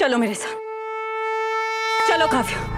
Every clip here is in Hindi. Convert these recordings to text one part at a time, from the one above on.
चलो मेरे साथ, चलो काव्या।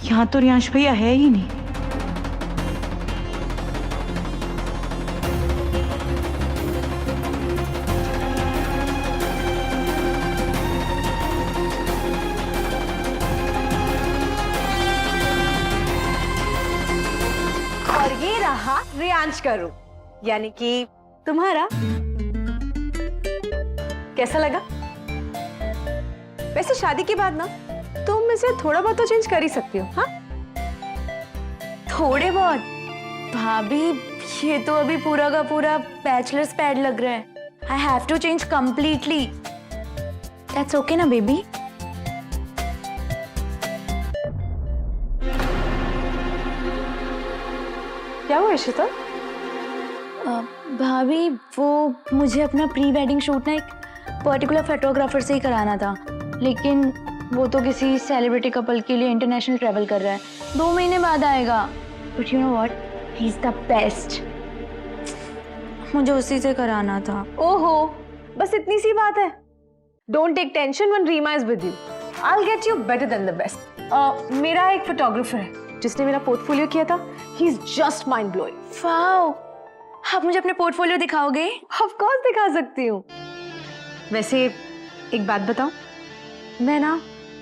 यहाँ तो रियांश भैया है ही नहीं। और ये रहा रियांश का रूम, यानी कि तुम्हारा। कैसा लगा? वैसे शादी के बाद ना तुम इसे थोड़ा बहुत तो चेंज कर ही सकती हो। हाँ, थोड़े बहुत। भाभी ये तो अभी पूरा का पूरा बैचलर्स पैड लग रहा है। I have to change completely. That's okay ना बेबी? क्या हुआ इशिता? भाभी वो मुझे अपना प्री वेडिंग शूट ना एक पर्टिकुलर फोटोग्राफर से ही कराना था, लेकिन वो तो किसी सेलिब्रिटी कपल के लिए इंटरनेशनल ट्रैवल कर रहा है। 2 महीने बाद आएगा। But you know what, he is the best. मुझे उसी से कराना था। ओहो, बस इतनी सी बात है। Don't take tension when Reema is with you. I will get you better than the best. मेरा एक फोटोग्राफर है जिसने मेरा पोर्टफोलियो किया था। He is just mind blowing. Wow, आप मुझे अपने पोर्टफोलियो दिखाओगे? ऑफ कोर्स दिखा सकती हूँ। वैसे एक बात बताऊं, मैं ना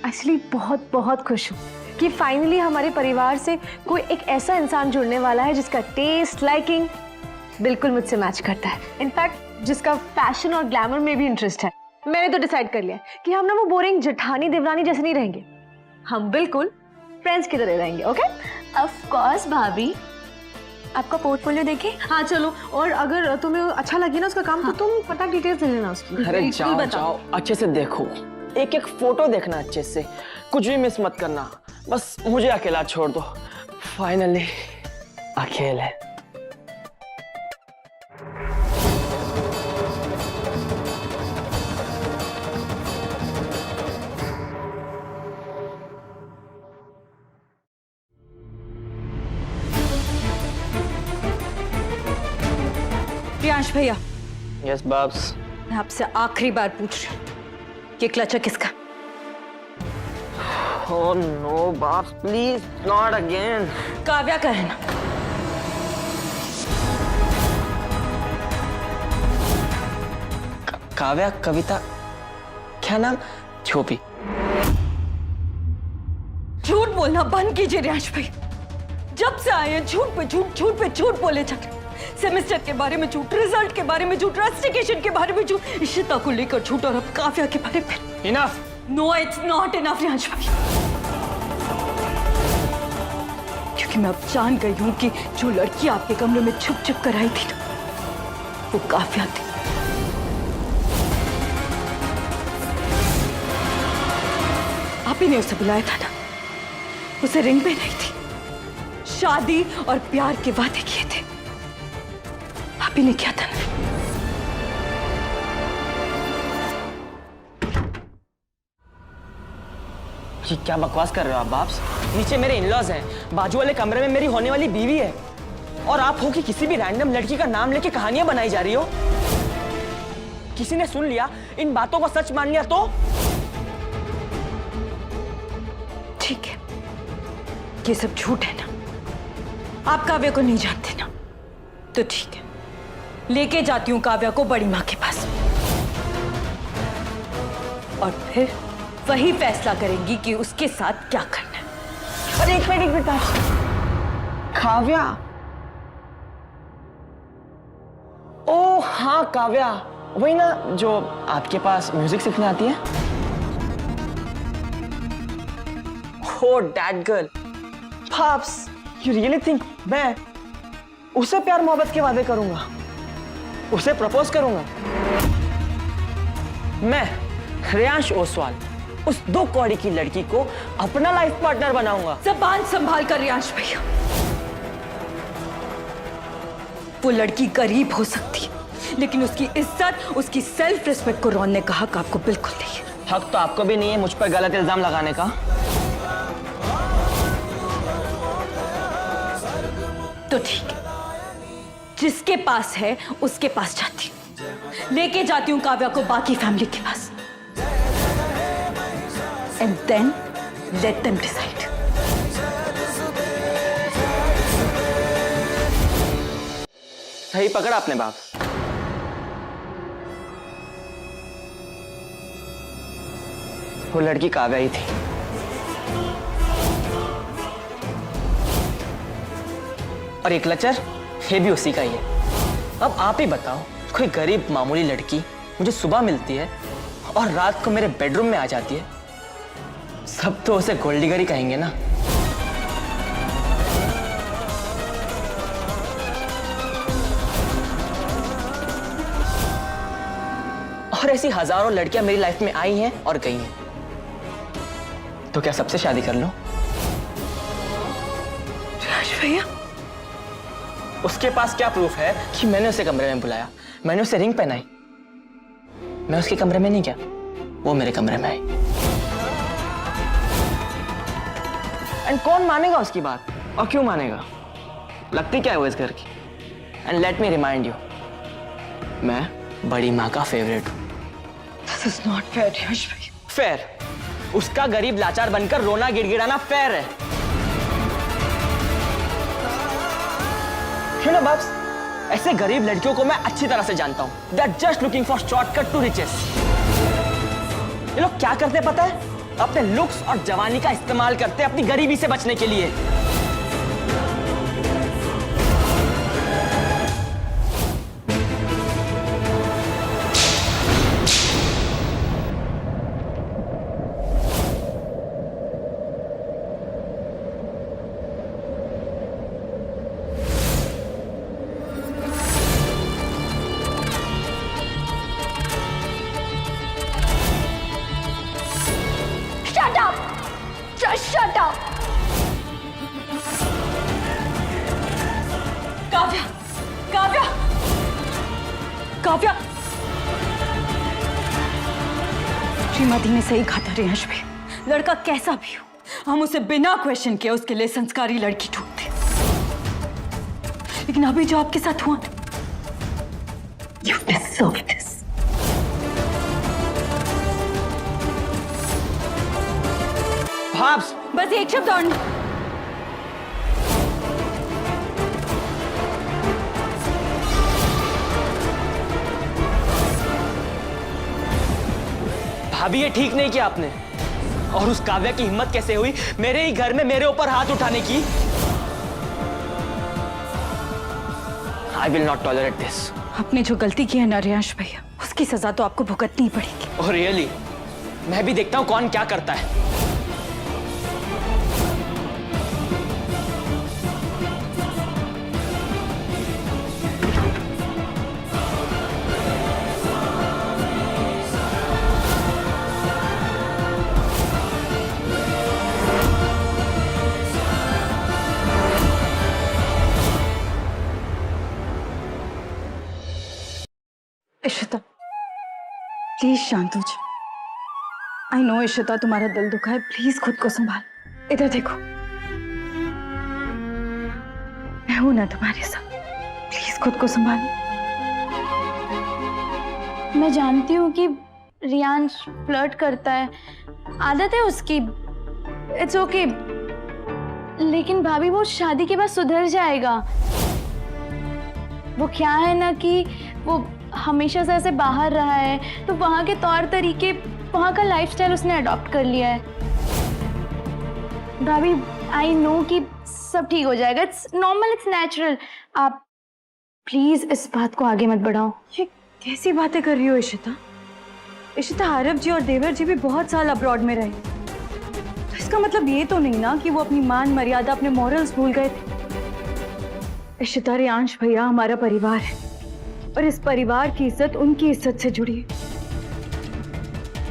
एक्चुअली बहुत बहुत खुश हूँ कि फाइनली हमारे परिवार से कोई एक ऐसा इंसान जुड़ने वाला है जिसका टेस्ट, लाइकिंग बिल्कुल मुझसे मैच करता है। इनफैक्ट जिसका फैशन और ग्लैमर में भी इंटरेस्ट है। मैंने तो डिसाइड कर लिया कि हम ना वो बोरिंग जेठानी देवरानी जैसे नहीं रहेंगे, हम बिल्कुल फ्रेंड्स की तरह रहेंगे। ओके? ऑफ कोर्स भाभी। आपका पोर्टफोलियो देखें? हाँ चलो, और अगर तुम्हें अच्छा लगे ना उसका काम, तो तुम फटाक डिटेल्स ले लेना उसकी। अरे जाओ जाओ, अच्छे से देखो, एक एक फोटो देखना अच्छे से, कुछ भी मिस मत करना। बस मुझे अकेला छोड़ दो। फाइनली अकेले। प्रियांश भैया, यस बाब्स। मैं आपसे आखिरी बार पूछ रही हूँ, ये क्लच है किसका? Oh no babs, please not again. Kavya का है ना? काव्या, कविता, क्या नाम? छोपी। झूठ बोलना बंद कीजिए रियांश भाई। जब से आए हैं झूठ पे झूठ, झूठ पे झूठ बोले चल रहे। सेमेस्टर के बारे में झूठ, रिजल्ट के बारे में झूठ, रस्टिकेशन के बारे में झूठ, इशिता को लेकर झूठ, और अब काव्या के बारे में। Enough. No, it's not enough Riyansh भाई, क्योंकि मैं अब जान गई हूं कि जो लड़की आपके कमरे में छुप छुप कर आई थी ना, वो काव्या थी। आप ही ने उसे बुलाया था ना, उसे रिंग पे नहीं थी, शादी और प्यार के वादे किए थे, आप ही ने किया था ना। ये क्या बकवास कर रहे हो आप बाब्स? नीचे मेरे इनलॉज हैं, बाजू वाले कमरे में मेरी होने वाली बीवी है, और आप हो कि किसी भी रैंडम लड़की का नाम लेके कहानियां बनाई जा रही हो। किसी ने सुन लिया, इन बातों को सच मान लिया तो? ठीक है, ये सब झूठ है ना? आप काव्या को नहीं जानते ना? तो ठीक है, लेके जाती हूं काव्या को बड़ी माँ के पास, और फिर वही फैसला करेंगी कि उसके साथ क्या करना है। अरे एक मिनट काव्या। ओ हाँ काव्या, वही ना जो आपके पास म्यूजिक सीखने आती है? Oh, that girl. Pops, you really think मैं उससे प्यार मोहब्बत के वादे करूंगा? उसे प्रपोज करूंगा। मैं रियांश ओसवाल उस 2 कौड़ी की लड़की को अपना लाइफ पार्टनर बनाऊंगा। जबान संभाल कर रियांश भैया। वो लड़की गरीब हो सकती है, लेकिन उसकी इज्जत, उसकी सेल्फ रिस्पेक्ट को रॉन ने कहा कि आपको बिल्कुल नहीं है। हक तो आपको भी नहीं है मुझ पर गलत इल्जाम लगाने का। तो ठीक है, जिसके पास है उसके पास जाती हूँ, लेके जाती हूँ काव्या को बाकी फैमिली के पास, and then let them decide. सही पकड़ा आपने बाप। वो लड़की काव्या ही थी। और एक क्लचर, ये भी उसी का ही है। अब आप ही बताओ, कोई गरीब मामूली लड़की मुझे सुबह मिलती है और रात को मेरे बेडरूम में आ जाती है, सब तो उसे गोल्ड डिगर ही कहेंगे ना। और ऐसी हजारों लड़कियां मेरी लाइफ में आई हैं और गई हैं। तो क्या सबसे शादी कर लूं? भैया, उसके पास क्या प्रूफ है कि मैंने उसे कमरे में बुलाया, मैंने उसे रिंग पहनाई? मैं उसके कमरे में नहीं गया, वो मेरे कमरे में आई। एंड कौन मानेगा उसकी बात, और क्यों मानेगा? लगती क्या है वो इस घर की? And let me remind you, मैं बड़ी माँ का फेवरेट हूं। दिस इज नॉट फेयर यश भैया। फेयर? उसका गरीब लाचार बनकर रोना गिड़गिड़ाना फेयर है? You know, बाब्स, ऐसे गरीब लड़कियों को मैं अच्छी तरह से जानता हूं। They are just looking for shortcut to riches। ये लोग क्या करते हैं पता है? अपने लुक्स और जवानी का इस्तेमाल करते हैं अपनी गरीबी से बचने के लिए। Shut up! Just shut up! Kavya, Kavya, Kavya. Shrimati ने सही कहा था रियांश भी, लड़का कैसा भी हो, हम उसे बिना क्वेश्चन किए उसके लिए संस्कारी लड़की ढूंढते। लेकिन अभी जो आपके साथ हुआ, you deserve this। भाब्स, बस एक शब्द और नहीं। भाभी ये ठीक नहीं किया आपने। और उस काव्या की हिम्मत कैसे हुई मेरे ही घर में मेरे ऊपर हाथ उठाने की? I will not tolerate this। आपने जो गलती की है ना रियांश भैया, उसकी सजा तो आपको भुगतनी ही पड़ेगी। Oh really? मैं भी देखता हूं कौन क्या करता है। इशिता, प्लीज शांत हो जाओ। आई नो इशिता, तुम्हारा दिल दुखा है, प्लीज खुद को संभाल। इधर देखो, मैं हूं ना तुम्हारे साथ, प्लीज खुद को संभाल। मैं जानती हूँ कि रियांश फ्लर्ट करता है, आदत है उसकी, इट्स ओके। लेकिन भाभी वो शादी के बाद सुधर जाएगा। वो क्या है ना कि वो हमेशा से ऐसे बाहर रहा है, तो वहाँ के तौर तरीके, वहाँ का लाइफस्टाइल उसने अडॉप्ट कर लिया है। भाभी आई नो कि सब ठीक हो जाएगा, इट्स नॉर्मल, इट्स नेचुरल। आप प्लीज इस बात को आगे मत बढ़ाओ। ये कैसी बातें कर रही हो इशिता? इशिता, आरव जी और देवर जी भी बहुत साल अब्रॉड में रहे, तो इसका मतलब ये तो नहीं ना कि वो अपनी मान मर्यादा, अपने मॉरल्स भूल गए थे। इशिता, रियांश भैया हमारा परिवार है, और इस परिवार की इज्जत उनकी इज्जत से जुड़ी है।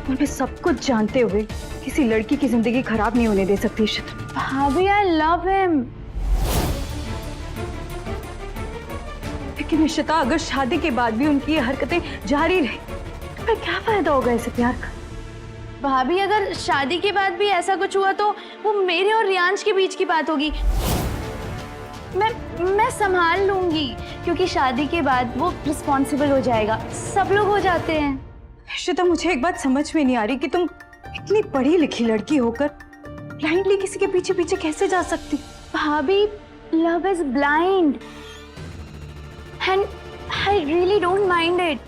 और मैं सब कुछ जानते हुए किसी लड़की की जिंदगी खराब नहीं होने दे सकती इशिता। भाभी आई लव हिम। लेकिन इशिता, अगर शादी के बाद भी उनकी ये हरकतें जारी रही तो फिर क्या फायदा होगा इसे प्यार का? भाभी अगर शादी के बाद भी ऐसा कुछ हुआ तो वो मेरे और रियांश के बीच की बात होगी। मैं संभाल लूंगी, क्योंकि शादी के बाद वो रिस्पॉन्सिबल हो जाएगा। सब लोग हो जाते हैं। इशिता, मुझे एक बात समझ में नहीं आ रही कि तुम इतनी पढ़ी लिखी लड़की होकर ब्लाइंडली किसी के पीछे पीछे कैसे जा सकती? भाभी, love is blind and I really don't mind it.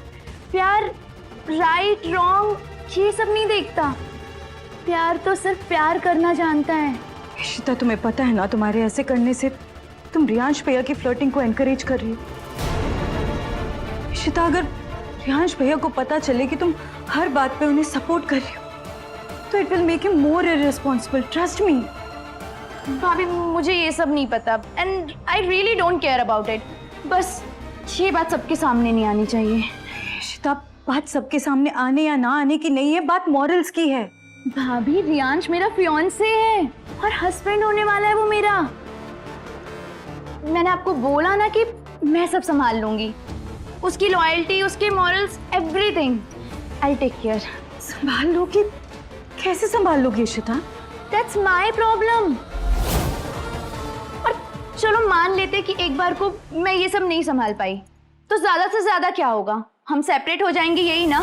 प्यार राइट रॉन्ग ये सब नहीं देखता। प्यार तो सिर्फ प्यार करना जानता है। इशिता, तुम्हें पता है ना, तुम्हारे ऐसे करने से तुम रियांश भैया की फ्लर्टिंग को एनकरेज कर रही हो। इशिता, अगर रियांश भैया को पता चले कि तुम हर बात पे उन्हें सपोर्ट कर रही हो तो it will make him more irresponsible, trust me. भाभी, मुझे ये सब नहीं पता and I really don't care about it. बस ये बात सबके सामने नहीं आनी चाहिए। इशिता, बात सबके सामने आने या ना आने की नहीं है, बात मॉरल्स की है। भाभी, रियांश मेरा फियांसे है और हस्बैंड होने वाला है वो मेरा। मैंने आपको बोला ना कि मैं सब संभाल लूंगी। उसकी लॉयल्टी, उसके morals, everything I take care. संभाल लोगी? कैसे संभाल लोगी इशिता? That's my problem. और चलो मान लेते कि एक बार को मैं ये सब नहीं संभाल पाई, तो ज्यादा से ज्यादा क्या होगा? हम सेपरेट हो जाएंगे, यही ना?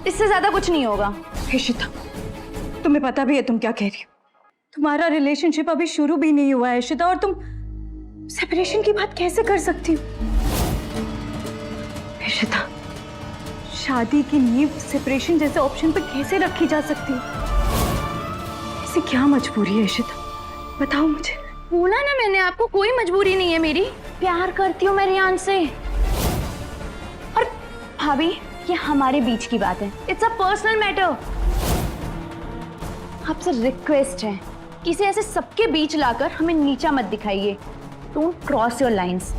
इससे ज्यादा कुछ नहीं होगा। इशिता, तुम्हें पता भी है तुम क्या कह रही हो? तुम्हारा रिलेशनशिप अभी शुरू भी नहीं हुआ है इशिता, और तुम सेपरेशन की बात कैसे कर सकती हो? इशिता, शादी की नींव सेपरेशन जैसे ऑप्शन पर कैसे रखी जा सकती है? ऐसी क्या मजबूरी है इशिता, बताओ मुझे। बोला ना मैंने आपको, कोई मजबूरी नहीं है मेरी। प्यार करती हूँ मैं रियांश से। और भाभी, ये हमारे बीच की बात है। It's a personal matter. आपसे रिक्वेस्ट है, किसी ऐसे सबके बीच लाकर हमें नीचा मत दिखाइए। Don't cross your lines.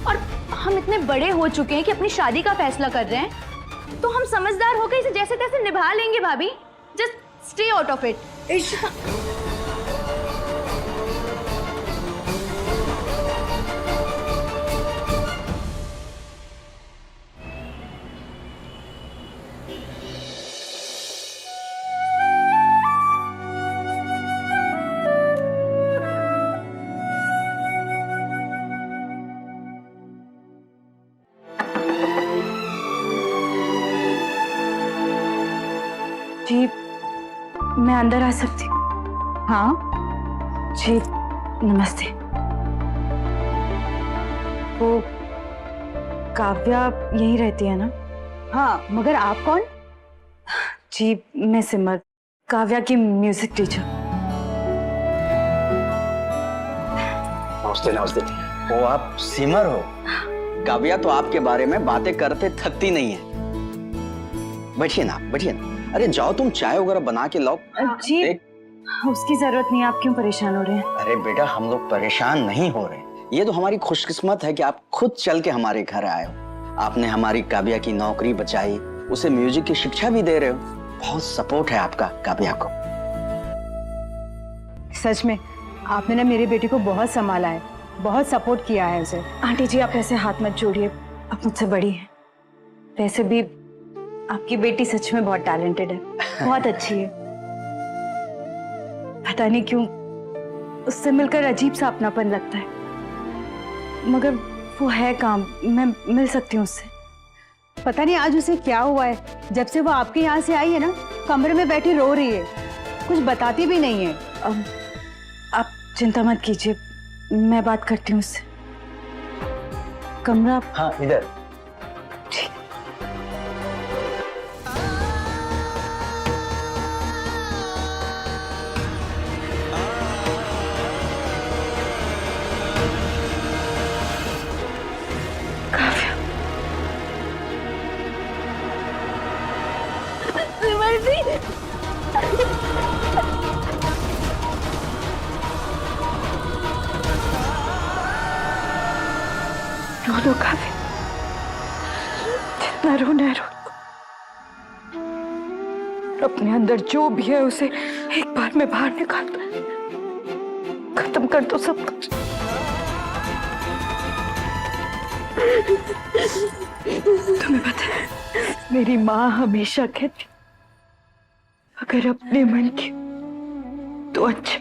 और हम इतने बड़े हो चुके हैं कि अपनी शादी का फैसला कर रहे हैं, तो हम समझदार होकर इसे जैसे तैसे निभा लेंगे। Bhabhi, just stay out of it. Ishita, जी मैं अंदर आ सकती हूँ? हाँ जी, नमस्ते। वो काव्या यहीं रहती है ना? हाँ, मगर आप कौन? जी मैं सिमर, काव्या की म्यूजिक टीचर। नमस्ते नमस्ते। वो आप सिमर हो? काव्या तो आपके बारे में बातें करते थकती नहीं है। बैठिए ना, बैठिए ना। अरे जाओ, तुम चाय वगैरह बना के लाओ। जी उसकी जरूरत नहीं, आप क्यों परेशान हो रहे हैं? अरे बेटा, हम लोग परेशान नहीं हो रहे। ये तो हमारी खुशकिस्मत है कि आप खुद चल के हमारे घर आए हो। आपने हमारी काव्या की नौकरी बचाई, उसे म्यूजिक की शिक्षा भी दे रहे हो। बहुत सपोर्ट है आपका काव्या को। सच में आपने ना मेरी बेटी को बहुत संभाला है, बहुत सपोर्ट किया है उसे। आंटी जी, आप ऐसे हाथ मत जोड़िए, आप मुझसे बड़ी हैं। वैसे भी आपकी बेटी सच में बहुत टैलेंटेड है, बहुत अच्छी है। पता नहीं क्यों उससे मिलकर अजीब सा अपनापन लगता है, मगर वो है काम, मैं मिल सकती हूँ उससे। पता नहीं आज उसे क्या हुआ है, जब से वो आपके यहाँ से आई है ना, कमरे में बैठी रो रही है, कुछ बताती भी नहीं है। आप चिंता मत कीजिए, मैं बात करती हूँ उससे। कमरा? हाँ, इधर। ठीक। दो काव्या, जितना रोना है रो। अपने अंदर जो भी है उसे एक बार में बाहर निकाल दो, खत्म कर दो सब कुछ। तुम्हें पता है, मेरी माँ हमेशा कहती, अगर अपने मन की तो अच्छा,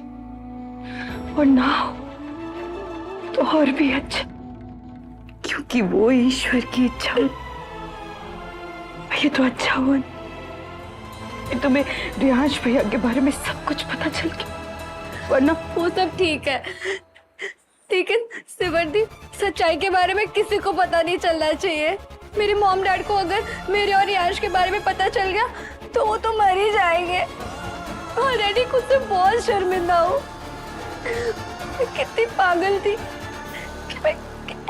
और ना हो तो और भी अच्छा, क्योंकि वो ईश्वर की इच्छा होती। ये तो अच्छा हुआ तुम्हें रियांश भैया के बारे में सब कुछ पता चल गया, वरना वो सब ठीक है, लेकिन सिमरती, सच्चाई के बारे में किसी को पता नहीं चलना चाहिए। मेरे मॉम डैड को अगर मेरे और रियांश के बारे में पता चल गया तो वो तो मर ही जाएंगे। ऑलरेडी खुद से बहुत शर्मिंदा हूँ। मैं कितनी पागल थी कि मैं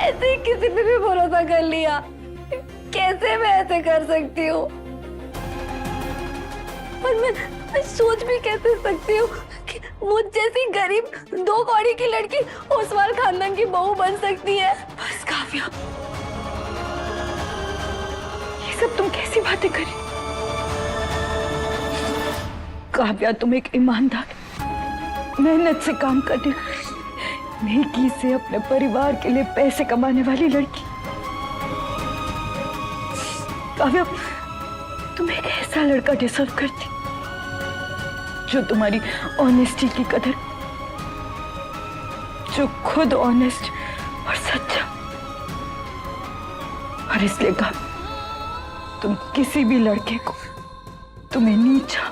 ऐसे किसी पे भी भरोसा कर लिया। कैसे मैं ऐसे कर सकती हूँ? और मैं सोच भी कैसे सकती हूँ कि मुझ जैसी गरीब 2 कौड़ी की लड़की ओसवाल खानदान की बहू बन सकती है। बस काव्या, ये सब तुम कैसी बातें कर रही? काव्या, तुम एक ईमानदार, मेहनत से काम करने वाली, नेकी से अपने परिवार के लिए पैसे कमाने वाली लड़की। काव्या, तुम एक ऐसा लड़का डिजर्व करती जो तुम्हारी ऑनेस्टी की कदर, जो खुद ऑनेस्ट और सच्चा। और इसलिए कहा, तुम किसी भी लड़के को तुम्हें नीचा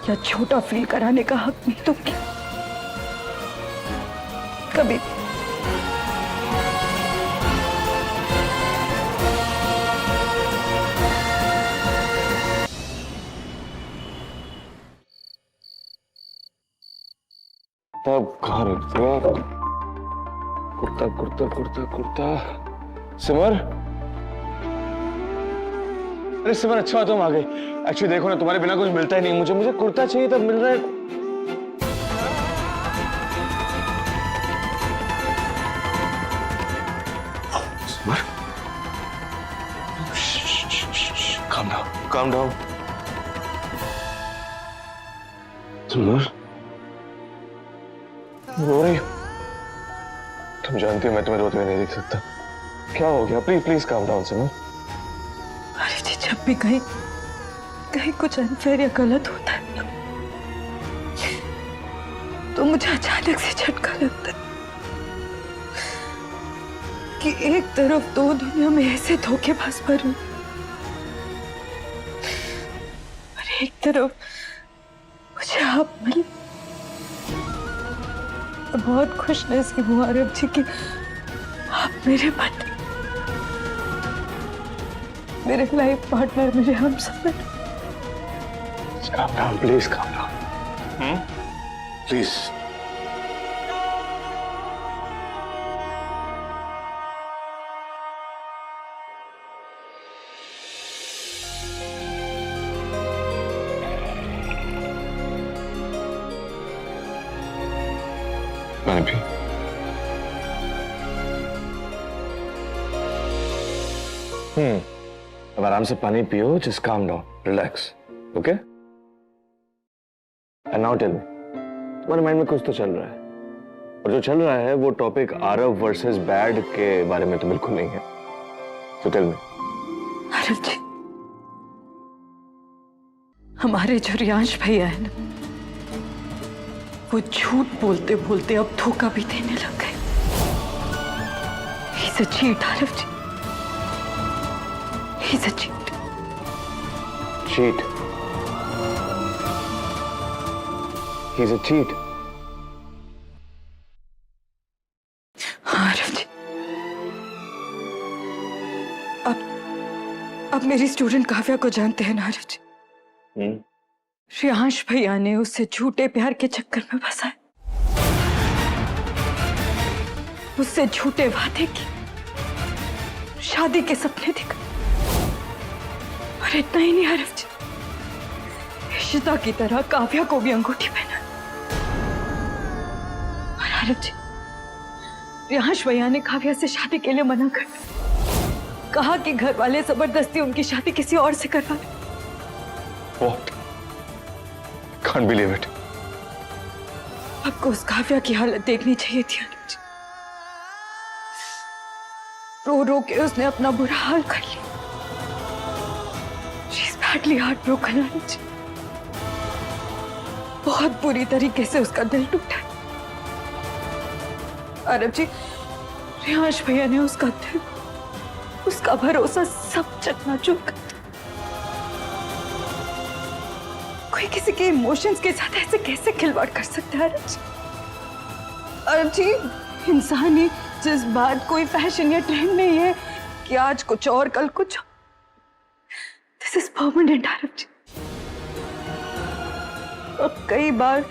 या छोटा फील कराने का हक नहीं दोगे कभी। तब कहाँ रख दिया? कुर्ता कुर्ता कुर्ता कुर्ता। सिमर, अरे सिमर, अच्छा तुम आ गई। एक्चुअली देखो ना, तुम्हारे बिना कुछ मिलता ही नहीं मुझे। मुझे कुर्ता चाहिए, तब मिल रहा है। सिमर, calm down, calm down. सिमर, रो रही? तुम जानती हो मैं तुम्हें रोते हुए नहीं देख सकता। क्या हो गया? प्लीज प्लीज काम डाउन सिमर। अरे जी, जब भी कहीं कुछ अनफेयर या गलत होता है तो मुझे अचानक से झटका लगता है कि एक तरफ तो दुनिया में ऐसे धोखेबाज भरे हूं, और एक तरफ मुझे आप मिले। बहुत खुश नसीब हूँ आरव जी कि आप मेरे पति, मेरे लाइफ पार्टनर, मेरे Humsafar. Calm down, please calm down. Please. पानी पी। अब आराम से पानी पियो, just calm down, relax, okay? And now tell me, तुम्हारे माइंड में कुछ तो चल रहा है, और जो चल रहा है वो टॉपिक आरव वर्सेस बैड के बारे में तो बिल्कुल नहीं है। So tell me. आरव जी, हमारे जो रियांश भैया है ना, वो झूठ बोलते बोलते अब धोखा भी देने लग गए। He's a cheat, Aarav ji. He's a cheat. Cheat. He's a cheat. Aarav जी, अब मेरी स्टूडेंट काव्या को जानते हैं ना आरव जी? रियांश भैया ने उससे झूठे प्यार के चक्कर में फंसाया, उससे झूठे वादे की, शादी के सपने दिखाए। और इतना ही नहीं आरव जी, इशिता की तरह काव्या को भी अंगूठी पहना। और आरव जी, रियांश भैया ने काव्या से शादी के लिए मना कर दिया। कहा कि घर वाले जबरदस्ती उनकी शादी किसी और से करवा रहे। What? Can't believe it. आपको उस काव्या की हालत देखनी चाहिए थी अनुज। रो रो के उसने अपना बुरा हाल कर लिया। She's badly heartbroken अनुज। बहुत बुरी तरीके से उसका दिल टूटा। आरव जी, रियांश भैया ने उसका दिल, उसका भरोसा सब चकनाचूर कर दिया। कोई किसी के इमोशंस के साथ ऐसे कैसे खिलवाड़ कर सकता है अरब जी? इंसान ही जज्बात कोई फैशन या ट्रेंड नहीं है कि आज कुछ और कल कुछ। दिस इज परमानेंट अरब जी। और कई बार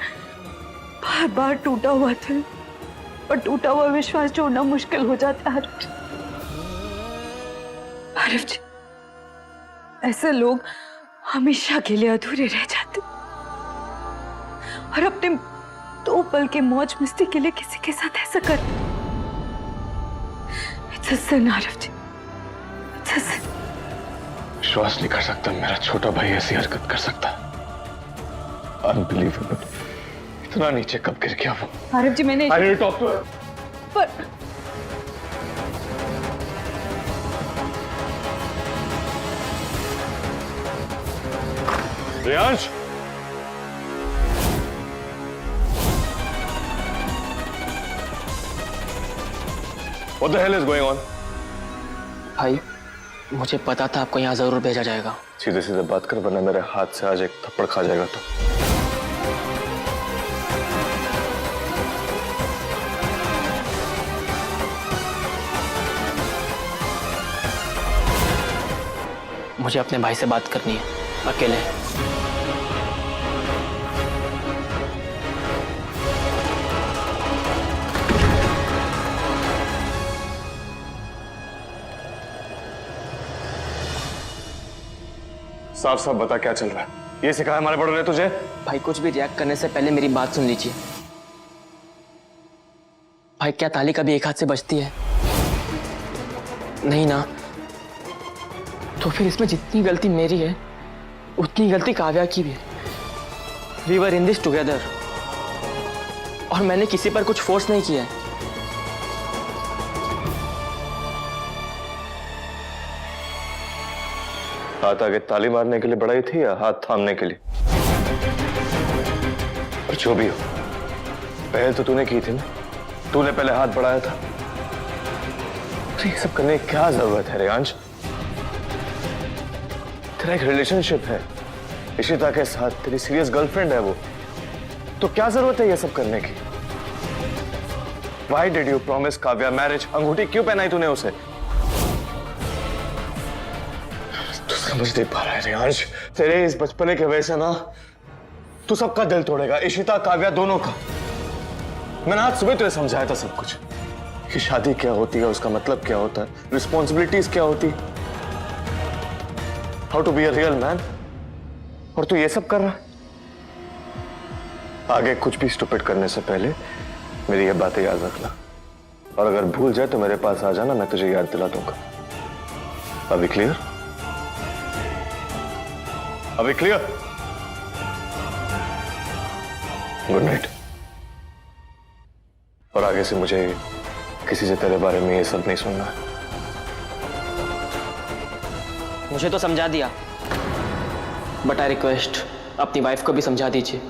बार टूटा हुआ दिल और टूटा हुआ विश्वास जोड़ना मुश्किल हो जाता है अरब जी। अरब जी, ऐसे लोग हमेशा के लिए अधूरे रह जाते और अपने 2 पल के मौज मस्ती के लिए किसी के साथ ऐसा कर। It's a sin, Aarav ji. It's a sin। विश्वास नहीं कर सकता मेरा छोटा भाई ऐसी हरकत कर सकता। Unbelievable। इतना नीचे कब गिर गया वो? आरव जी, मैंने I need to talk to her। पर Riyansh, What the hell is going on? भाई मुझे पता था आपको यहाँ जरूर भेजा जाएगा। सीधे सीधे बात कर वरना मेरे हाथ से आज एक थप्पड़ खा जाएगा तो। मुझे अपने भाई से बात करनी है अकेले। साफ साफ बता क्या चल रहा है? ये सिखाया हमारे बड़ों ने तुझे? भाई कुछ भी रिएक्ट करने से पहले मेरी बात सुन लीजिए। भाई क्या ताली कभी एक हाथ से बजती है? नहीं ना। तो फिर इसमें जितनी गलती मेरी है उतनी गलती काव्या की भी है। We were in this together और मैंने किसी पर कुछ फोर्स नहीं किया है। हाथ आगे ताली मारने के लिए बढ़ाई थी या हाथ थामने के लिए? और जो भी हो, पहल तो तूने की थी ना। तूने पहले हाथ बढ़ाया था। तो ये सब करने की क्या जरूरत है रियांश? तेरा एक रिलेशनशिप है इशिता के साथ, तेरी सीरियस गर्लफ्रेंड है वो। तो क्या जरूरत है ये सब करने की? Why did you promise Kavya marriage? अंगूठी क्यों पहनाई तूने उसे? तू समझ नहीं पा रहा है रियांश। तेरे इस बचपने की वजह से ना तू सबका दिल तोड़ेगा, इशिता काव्या दोनों का। मैंने आज सुबह तुझे समझाया था सब कुछ कि शादी क्या होती है, उसका मतलब क्या होता है, रिस्पॉन्सिबिलिटीज क्या होती, how to be a real man. और तू ये सब कर रहा है। आगे कुछ भी स्टूपिड करने से पहले मेरी ये बातें याद रखना, और अगर भूल जाए तो मेरे पास आ जाना, मैं तुझे याद दिला दूंगा। अभी क्लियर? अभी क्लियर? Good night. और आगे से मुझे किसी से तेरे बारे में ये सब नहीं सुनना है। मुझे तो समझा दिया, बट आई रिक्वेस्ट अपनी वाइफ को भी समझा दीजिए।